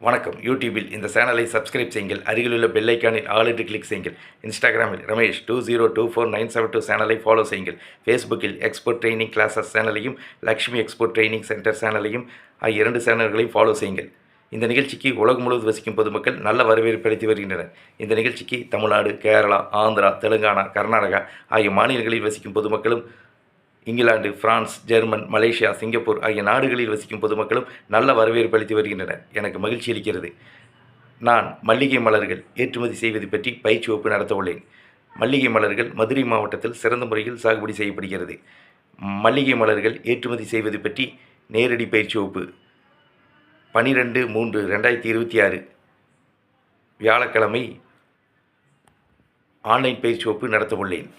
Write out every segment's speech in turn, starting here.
வணக்கம். யூடியூபில் இந்த சேனலை சப்ஸ்கிரைப் செய்யுங்கள். அருகிலுள்ள பெல் ஐக்கானில் ஆல் என்று கிளிக் செய்யுங்கள். இன்ஸ்டாகிராமில் ரமேஷ் 202497 சேனலை ஃபாலோ செய்யுங்கள். ஃபேஸ்புக்கில் எக்ஸ்போர்ட் ட்ரைனிங் கிளாஸஸ் சேனலையும் லக்ஷ்மி எக்ஸ்போர்ட் ட்ரைனிங் சென்டர் சேனலையும் ஆகிய 2 சேனல்களையும் ஃபாலோ செய்யுங்கள். இந்த நிகழ்ச்சிக்கு உலகம் முழுவதும் வசிக்கும் பொதுமக்கள் நல்ல வரவேற்பு அளித்து வருகின்றனர். இந்த நிகழ்ச்சிக்கு தமிழ்நாடு, கேரளா, ஆந்திரா, தெலுங்கானா, கர்நாடகா ஆகிய மாநிலங்களில் வசிக்கும் பொதுமக்களும், England, France, German, Malaysia, Singapore ஆகிய நாடுகளில் வசிக்கும் பொதுமக்களும் நல்ல வரவேற்பு அளித்து வருகின்றனர். எனக்கு மகிழ்ச்சி அளிக்கிறது. நான் மல்லிகை மலர்கள் ஏற்றுமதி செய்வது பற்றி பயிற்சி வகுப்பு நடத்த உள்ளேன். மல்லிகை மலர்கள் மதுரை மாவட்டத்தில் சிறந்த முறையில் சாகுபடி செய்யப்படுகிறது. மல்லிகை மலர்கள் ஏற்றுமதி செய்வது பற்றி நேரடி பயிற்சி வகுப்பு 12/3/2026 வியாழக்கிழமை ஆன்லைன் பயிற்சி வகுப்பு நடத்த உள்ளேன்.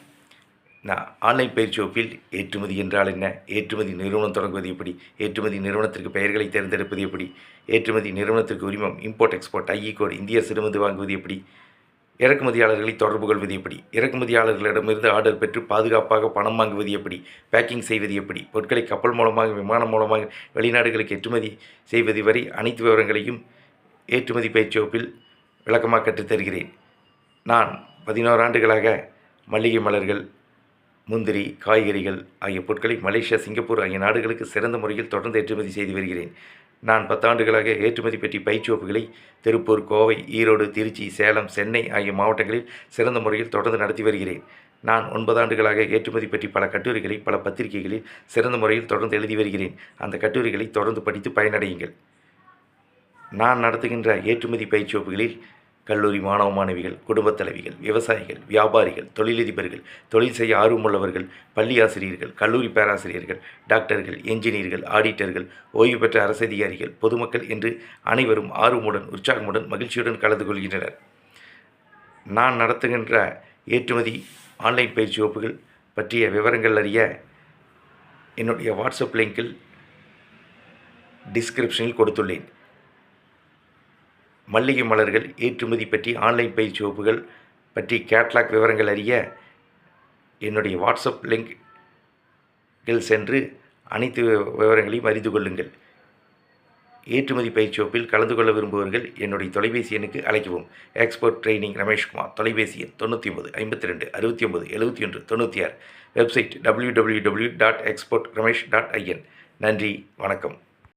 நான் ஆன்லைன் பயிற்சி வகுப்பில் ஏற்றுமதி என்றால் என்ன, ஏற்றுமதி நிறுவனம் தொடங்குவது எப்படி, ஏற்றுமதி நிறுவனத்திற்கு பெயர்களை தேர்ந்தெடுப்பது எப்படி, ஏற்றுமதி நிறுவனத்திற்கு உரிமம், இம்போர்ட் எக்ஸ்போர்ட், ஐஇ கோட், இந்திய சிறுமதி வாங்குவது எப்படி, இறக்குமதியாளர்களை தொடர்பு கொள்வது எப்படி, இறக்குமதியாளர்களிடமிருந்து ஆர்டர் பெற்று பாதுகாப்பாக பணம் வாங்குவது எப்படி, பேக்கிங் செய்வது எப்படி, பொருட்களை கப்பல் மூலமாக, விமானம் மூலமாக வெளிநாடுகளுக்கு ஏற்றுமதி செய்வது வரை அனைத்து விவரங்களையும் ஏற்றுமதி பயிற்சி வகுப்பில் விளக்கமாக கற்றுத்தருகிறேன். நான் 11 ஆண்டுகளாக மல்லிகை மலர்கள், முந்திரி, காய்கறிகள் ஆகிய பொருட்களை மலேசியா, சிங்கப்பூர் ஆகிய நாடுகளுக்கு சிறந்த முறையில் தொடர்ந்து ஏற்றுமதி செய்து வருகிறேன். நான் 10 ஆண்டுகளாக ஏற்றுமதி பற்றி பயிற்சி வகுப்புகளை திருப்பூர், கோவை, ஈரோடு, திருச்சி, சேலம், சென்னை ஆகிய மாவட்டங்களில் சிறந்த முறையில் தொடர்ந்து நடத்தி வருகிறேன். நான் 9 ஆண்டுகளாக ஏற்றுமதி பற்றி பல கட்டுரைகளை பல பத்திரிகைகளில் சிறந்த முறையில் தொடர்ந்து எழுதி வருகிறேன். அந்த கட்டுரைகளை தொடர்ந்து படித்து பயனடையுங்கள். நான் நடத்துகின்ற ஏற்றுமதி பயிற்சி வகுப்புகளில் கல்லூரி மாணவ மாணவிகள், குடும்பத் தலைவிகள், விவசாயிகள், வியாபாரிகள், தொழிலதிபர்கள், தொழில் செய்ய ஆர்வமுள்ளவர்கள், பள்ளி ஆசிரியர்கள், கல்லூரி பேராசிரியர்கள், டாக்டர்கள், என்ஜினியர்கள், ஆடிட்டர்கள், ஓய்வு பெற்ற அரசு அதிகாரிகள், பொதுமக்கள் என்று அனைவரும் ஆர்வமுடன், உற்சாகமுடன், மகிழ்ச்சியுடன் கலந்து கொள்கின்றனர். நான் நடத்துகின்ற ஏற்றுமதி ஆன்லைன் பயிற்சி வகுப்புகள் பற்றிய விவரங்கள் அறிய என்னுடைய வாட்ஸ்அப் லிங்கில் டிஸ்கிரிப்ஷனில் கொடுத்துள்ளேன். மல்லிகை மலர்கள் ஏற்றுமதி பற்றி ஆன்லைன் பயிற்சி வகுப்புகள் பற்றி கேட்லாக் விவரங்கள் அறிய என்னுடைய வாட்ஸ்அப் லிங்கில் சென்று அனைத்து விவரங்களையும் அறிந்து கொள்ளுங்கள். ஏற்றுமதி பயிற்சி வகுப்பில் கலந்து கொள்ள விரும்புபவர்கள் என்னுடைய தொலைபேசி எண்ணுக்கு அழைக்கவும். Export training Rameshkumar. தொலைபேசி எண் 9952 62 61 96. Website www.exportramesh.in. நன்றி, வணக்கம்.